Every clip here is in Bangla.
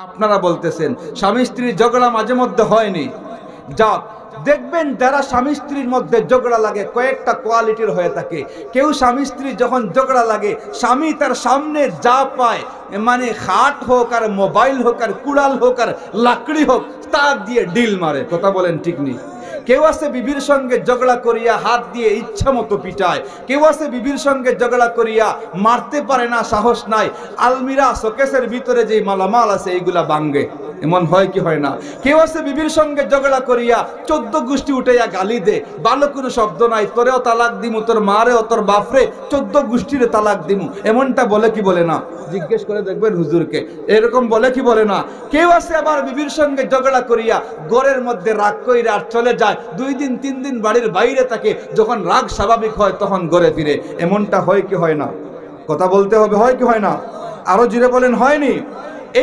আপনারা বলতেছেন স্বামী স্ত্রীর ঝগড়া মাঝে মধ্যে হয়নি, যাক দেখবেন যারা স্বামী স্ত্রীর মধ্যে ঝগড়া লাগে কয়েকটা কোয়ালিটির হয়ে থাকে। কেউ স্বামী স্ত্রী যখন ঝগড়া লাগে, স্বামী তার সামনে যা পায়, মানে খাট হোক আর মোবাইল হোক আর কুড়াল হোক আর লাকড়ি হোক, তা দিয়ে ডিল মারে। কথা বলেন ঠিক নেই? কেউ আছে বিবির সঙ্গে ঝগড়া করিয়া হাত দিয়ে ইচ্ছা মতো পিটায়, কেউ আছে বিবির সঙ্গে ঝগড়া করিয়া মারতে পারে না, সাহস নাই, আলমিরা শোকেসের ভিতরে যে মালামাল আছে এইগুলা ভাঙ্গে। এমন হয় কি হয় না? কেউ আছে বিবির সঙ্গে ঝগড়া করিয়া 14 গোষ্ঠী উঠাইয়া গালি দে, ভালো কোনো শব্দ নাই, তোরেও তালাক দিমু, তোর মারেও, তোর বাপরে, 14 গোষ্ঠীরে তালাক দিমু, এমনটা বলে কি বলে না? জিজ্ঞেস করে দেখবেন হুজুরকে, এরকম বলে কি বলে না? কেউ আছে আবার বিবির সঙ্গে ঝগড়া করিয়া ঘরের মধ্যে রাগ কইরা আর চলে যায়, 2 দিন 3 দিন বাড়ির বাইরে থাকে, যখন রাগ স্বাভাবিক হয় তখন ঘরে ফিরে। এমনটা হয় কি হয় না? কথা বলতে হবে, হয় কি হয় না? আরো জোরে বলেন, হয়নি?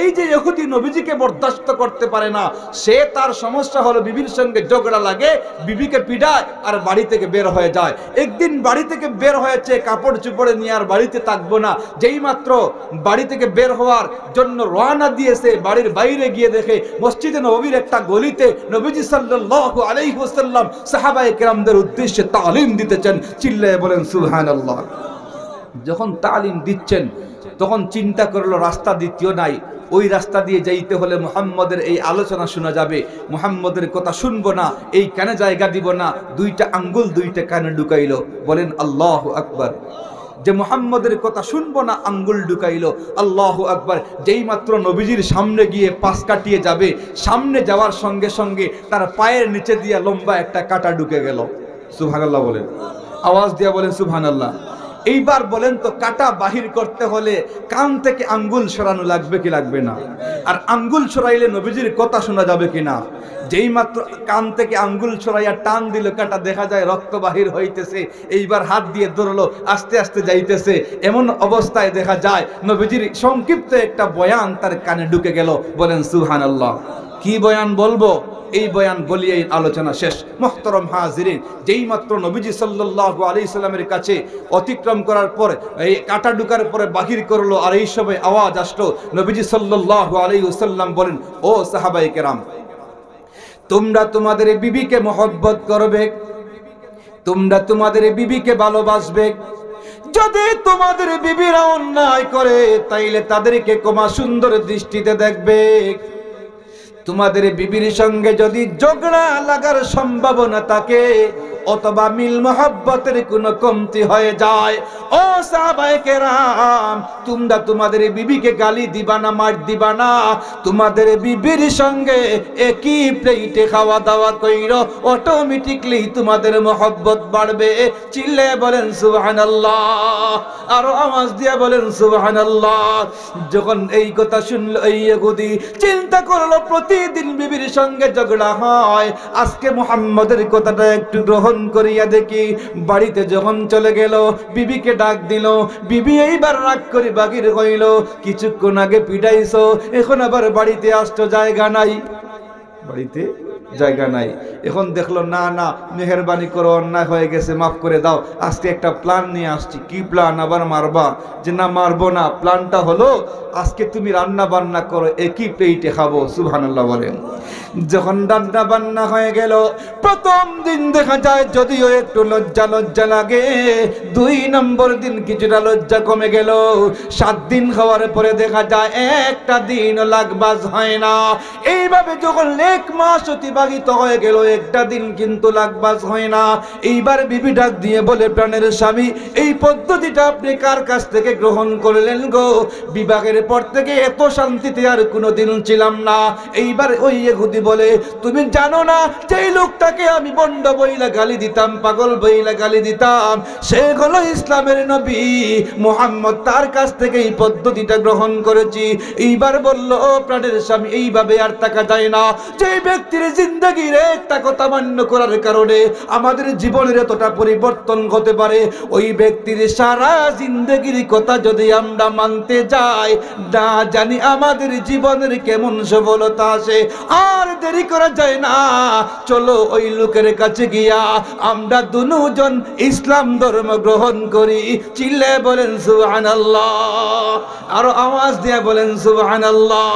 এই যে ইহুদি নবীজিকে বরদাস্ত করতে পারে না, সে তার সমস্যা হলো বিবির সঙ্গে ঝগড়া লাগে, বিবিকে পিটায় আর বাড়ি থেকে বের হয়ে যায়। একদিন বাড়ি থেকে বের হয়েছে, কাপড় চোপড়ে নিয়ে আর বাড়িতে থাকবো না, যেই মাত্র বাড়ি থেকে বের হওয়ার জন্য রওনা দিয়েছে, বাড়ির বাইরে গিয়ে দেখে মসজিদে নববীর একটা গলিতে নবীজি সাল্লাল্লাহু আলাইহি ওয়াসাল্লাম সাহাবায়ে কেরামদের উদ্দেশ্যে তালিম দিতেছেন। চিল্লায়ে বলেন সুবহানাল্লাহ। যখন তালিম দিচ্ছেন তখন চিন্তা করলো রাস্তা দ্বিতীয় নাই, ওই রাস্তা দিয়ে যাইতে হলে মুহাম্মদের এই আলোচনা শোনা যাবে, মুহাম্মদের কথা শুনবো না, এই কানে জায়গা দিব না, 2টা আঙ্গুল 2টা কানে ঢুকাইলো। বলেন আল্লাহু আকবার। যে মুহাম্মদের কথা শুনবো না, আঙ্গুল ঢুকাইলো। আল্লাহু আকবার। যেই মাত্র নবীজির সামনে গিয়ে পাশ কাটিয়ে যাবে, সামনে যাওয়ার সঙ্গে সঙ্গে তার পায়ের নিচে দিয়ে লম্বা একটা কাঁটা ঢুকে গেল। সুবহানাল্লাহ বলেন, আওয়াজ দিয়ে বলেন সুবহানাল্লাহ। এইবার বলেন তো, কাটা বাহির করতে হলে কান থেকে আঙ্গুল সরানো লাগবে কি লাগবে না? আর আঙ্গুল সরাইলে নবীজির কথা শোনা যাবে কিনা? যেই মাত্র কান থেকে আঙ্গুল সরাইয়া টান দিল, কাটা দেখা যায় রক্ত বাহির হইতেছে। এইবার হাত দিয়ে ধরলো, আস্তে আস্তে যাইতেছে। এমন অবস্থায় দেখা যায় নবীজির সংক্ষিপ্ত একটা বয়ান তার কানে ঢুকে গেল। বলেন সুবহানাল্লাহ। কি বয়ান বলবো? এই বয়ান বলিয়েই আলোচনা শেষ। মুহতারাম হাজিরিন, যেই মাত্র নবীজি সাল্লাল্লাহু আলাইহি সাল্লামের কাছে অতিক্রম করার পর এই কাঁটা ঢুকার পরে বাহির করলো, আর এই সময় আওয়াজ আসলো, নবীজি সাল্লাল্লাহু আলাইহি ওয়াসাল্লাম বলেন, ও সাহাবায়ে কেরাম, তোমরা তোমাদের বিবিকে মহব্বত করবে, তোমরা তোমাদের বিবিকে ভালোবাসবে। যদি তোমাদের বিবিরা অন্যায় করে তাইলে তাদেরকে ক্ষমা সুন্দর দৃষ্টিতে দেখবে। তোমাদের বিবির সঙ্গে যদি ঝগড়া লাগার সম্ভাবনা থাকে অথবা মিল মহব্বতের কোনো কমতি হয়ে যায়, ও সাহাবায়ে কেরাম, তোমরা তোমাদের বিবিকে গালি দিবা না, মার দিবা না, তোমাদের বিবির সঙ্গে একই প্লেটে খাওয়া দাওয়া কইরো, অটোমেটিকলি তোমাদের মহব্বত বাড়বে। চিল্লে বলেন সুবহানাল্লাহ, আরো আওয়াজ দিয়ে বলেন সুবহানাল্লাহ। যখন এই কথা শুনলো এই ইহুদি চিন্তা করলো, প্রতিদিন বিবির সঙ্গে ঝগড়া হয়, আজকে মুহাম্মদের কথাটা একটু গ্রহণ করিয়া দেখি। বাড়িতে যখন চলে গেল, বিবিকে ডাক দিল, বিবি এইবার রাগ করে বাগির হইল, কিছুক্ষণ আগে পিটাইছো, এখন আবার বাড়িতে আসতো, জায়গা নাই, বাড়িতে জায়গা নাই। এখন দেখলো না না, মেহেরবানি করো, অন্যায় হয়ে গেছে, মাফ করে দাও, আজকে একটা প্ল্যান নিয়ে আসছি। কি প্ল্যান? আবার মারবা? যে না, মারবো না, প্ল্যানটা হলো আজকে তুমি রান্না বান্না করো, একই প্লেটে খাবো। সুবহানাল্লাহ বলেন। যখন রান্না বান্না হয়ে গেল, প্রথম দিন দেখা যায় যদিও একটু লজ্জা লজ্জা লাগে, 2 নম্বর দিন কিছুটা লজ্জা কমে গেল, 7 দিন খাওয়ার পরে দেখা যায় একটা দিন লাগবাজ হয় না। এইভাবে যখন 1 মাস অতিবাহিত হয়ে গেল, একটা দিন কিন্তু লাগবাজ হয় না। এইবার বিবি ডাক দিয়ে বলে, প্রাণের স্বামী, এই পদ্ধতিটা আপনি কার কাছ থেকে গ্রহণ করলেন গো? বিবাহের পর থেকে এত শান্তিতে আর কোনোদিন ছিলাম না। এইবার ওই ইহুদি বলে, তুমি জানো না যেই লোকটাকে আমি বন্ড বইলা গালি দিতাম, পাগল বইলা গালি দিতাম, সে হলো ইসলামের নবী মুহাম্মদ, তার কাছ থেকে এই পদ্ধতিটা গ্রহণ করেছি। এইবার বলল, ও প্রাণের স্বামী, এইভাবে আর থাকা যায় না। যে ব্যক্তির জিন্দেগির একটা কথা মান্য করার কারণে আমাদের জীবনের এতটা পরিবর্তন হতে পারে, ওই ব্যক্তির সারা জিন্দেগির কথা যদি আমরা মানতে যাই, না জানি আমাদের জীবনের কেমন সফলতা আসে। আর দেরি করা যায় না, চলো ওই লোকের কাছে গিয়া আমরা দুজন ইসলাম ধর্ম গ্রহণ করি। চিল্লে বলেন সুবহানাল্লাহ, আরো আওয়াজ দিয়ে বলেন সুবহানাল্লাহ।